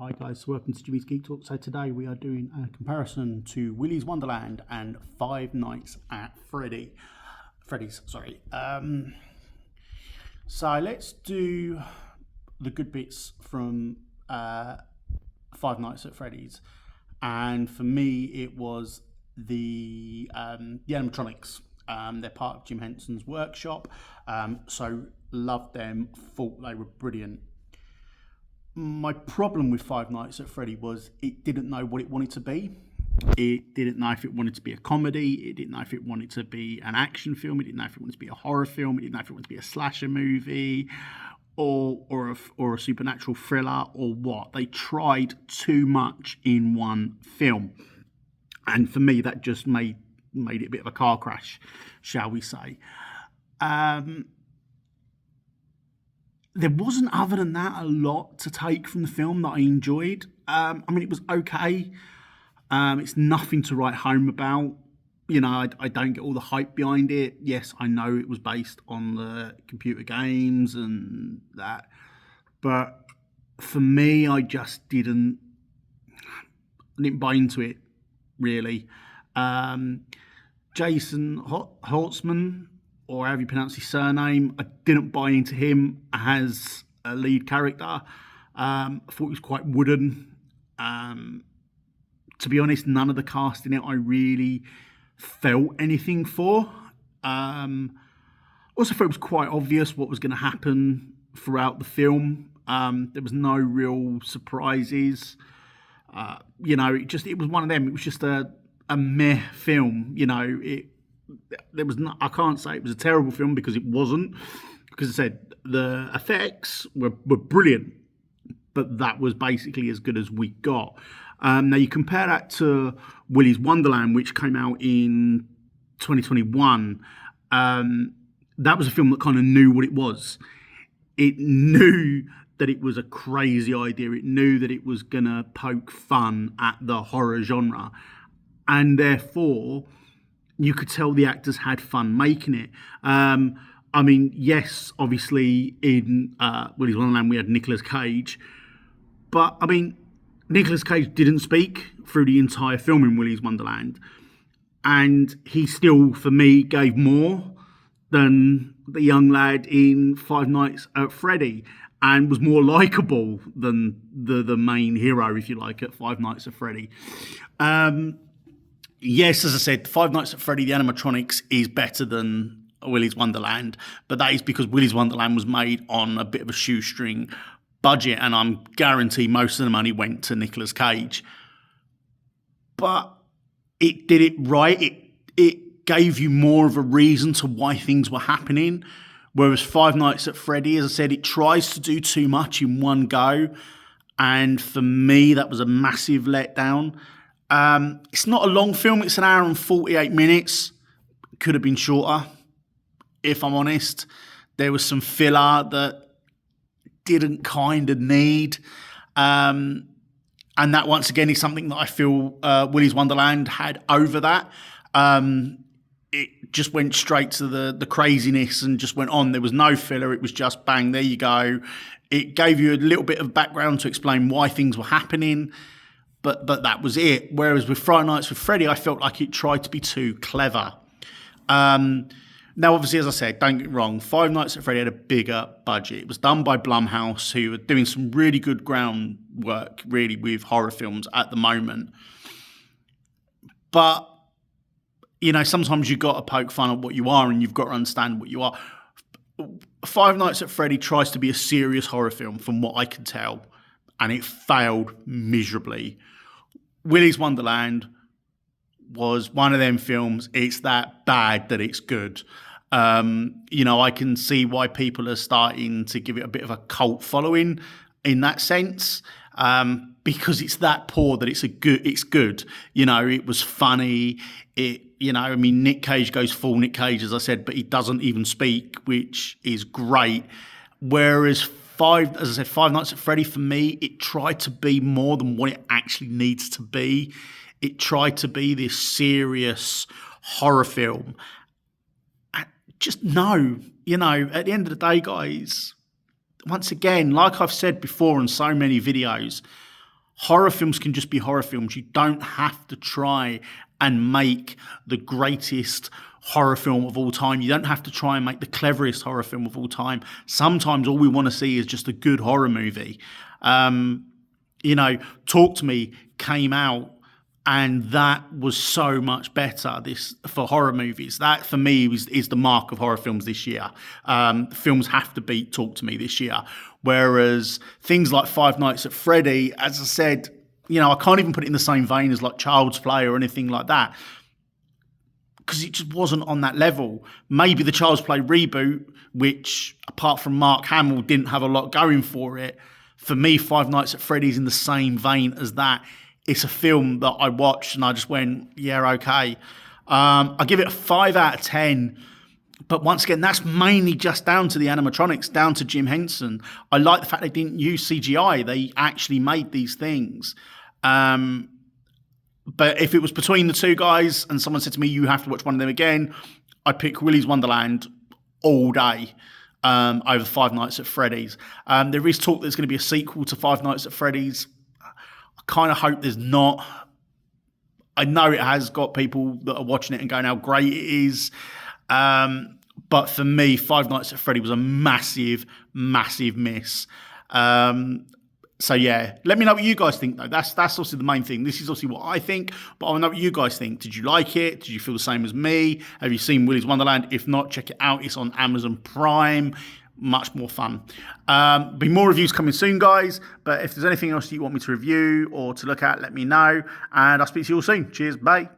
Hi guys, welcome to Jimmy's Geek Talk. So today we are doing a comparison to Willy's Wonderland and Five Nights at Freddy's. So let's do the good bits from Five Nights at Freddy's, and for me it was the animatronics. They're part of Jim Henson's workshop, so loved them. Thought they were brilliant. My problem with Five Nights at Freddy was it didn't know what it wanted to be. It didn't know if it wanted to be a comedy. It didn't know if it wanted to be an action film. It didn't know if it wanted to be a horror film. It didn't know if it wanted to be a slasher movie or a supernatural thriller or what. They tried too much in one film. And for me, that just made it a bit of a car crash, shall we say. There wasn't, other than that, a lot to take from the film that I enjoyed. It was okay. It's nothing to write home about. You know, I don't get all the hype behind it. Yes, I know it was based on the computer games and that. But for me, I just didn't buy into it, really. Jason Holtzman, or however you pronounce his surname, I didn't buy into him as a lead character. I thought he was quite wooden. To be honest, none of the cast in it I really felt anything for. Also thought it was quite obvious what was going to happen throughout the film. There was no real surprises. It was one of them. It was just a meh film. I can't say it was a terrible film, because it wasn't. Because I said the effects were brilliant, but that was basically as good as we got. Now you compare that to Willy's Wonderland, which came out in 2021. That was a film that kind of knew what it was. It knew that it was a crazy idea. It knew that it was going to poke fun at the horror genre. And therefore, you could tell the actors had fun making it. Yes, obviously in Willy's Wonderland we had Nicolas Cage, but Nicolas Cage didn't speak through the entire film in Willy's Wonderland, and he still, for me, gave more than the young lad in Five Nights at Freddy, and was more likeable than the main hero, if you like, at Five Nights at Freddy. Yes, as I said, Five Nights at Freddy, the animatronics is better than Willy's Wonderland, but that is because Willy's Wonderland was made on a bit of a shoestring budget, and I'm guaranteed most of the money went to Nicolas Cage. But it did it right. It gave you more of a reason to why things were happening, whereas Five Nights at Freddy, as I said, it tries to do too much in one go, and for me, that was a massive letdown. It's not a long film. It's an hour and 48 minutes. Could have been shorter, if I'm honest. There was some filler that didn't kind of need. And that, once again, is something that I feel Willy's Wonderland had over that. It just went straight to the craziness and just went on. There was no filler. It was just bang, there you go. It gave you a little bit of background to explain why things were happening. But that was it. Whereas with Friday Nights with Freddy, I felt like it tried to be too clever. Now, obviously, as I said, don't get me wrong, Five Nights at Freddy had a bigger budget. It was done by Blumhouse, who are doing some really good groundwork, really, with horror films at the moment. But, sometimes you've got to poke fun at what you are, and you've got to understand what you are. Five Nights at Freddy tries to be a serious horror film, from what I can tell, and it failed miserably. Willy's Wonderland was one of them films. It's that bad that it's good. I can see why people are starting to give it a bit of a cult following in that sense, because it's that poor that it's good. It was funny. Nick Cage goes full Nick Cage, as I said, but he doesn't even speak, which is great. Whereas Five Nights at Freddy, for me, it tried to be more than what it actually needs to be. It tried to be this serious horror film. At the end of the day, guys, once again, like I've said before in so many videos, horror films can just be horror films. You don't have to try and make the greatest horror film of all time. You don't have to try and make the cleverest horror film of all time. Sometimes all we want to see is just a good horror movie. Talk to Me came out, and that was so much better for horror movies. That, for me, is the mark of horror films this year. Films have to beat Talk to Me this year. Whereas things like Five Nights at Freddy, as I said, I can't even put it in the same vein as like Child's Play or anything like that, because it just wasn't on that level. Maybe the Child's Play reboot, which apart from Mark Hamill didn't have a lot going for it. For me, Five Nights at Freddy's in the same vein as that. It's a film that I watched and I just went, yeah, okay. I give it a 5 out of 10. But once again, that's mainly just down to the animatronics, down to Jim Henson. I like the fact they didn't use CGI. They actually made these things. But if it was between the two guys and someone said to me, you have to watch one of them again, I'd pick Willy's Wonderland all day over Five Nights at Freddy's. There is talk there's going to be a sequel to Five Nights at Freddy's. I kind of hope there's not. I know it has got people that are watching it and going how great it is. But for me, Five Nights at Freddy was a massive, massive miss. So yeah, let me know what you guys think though. That's obviously the main thing. This is obviously what I think, but I want to know what you guys think. Did you like it? Did you feel the same as me? Have you seen Willy's Wonderland? If not, check it out. It's on Amazon Prime. Much more fun. Be more reviews coming soon, guys. But if there's anything else that you want me to review or to look at, let me know. And I'll speak to you all soon. Cheers. Bye.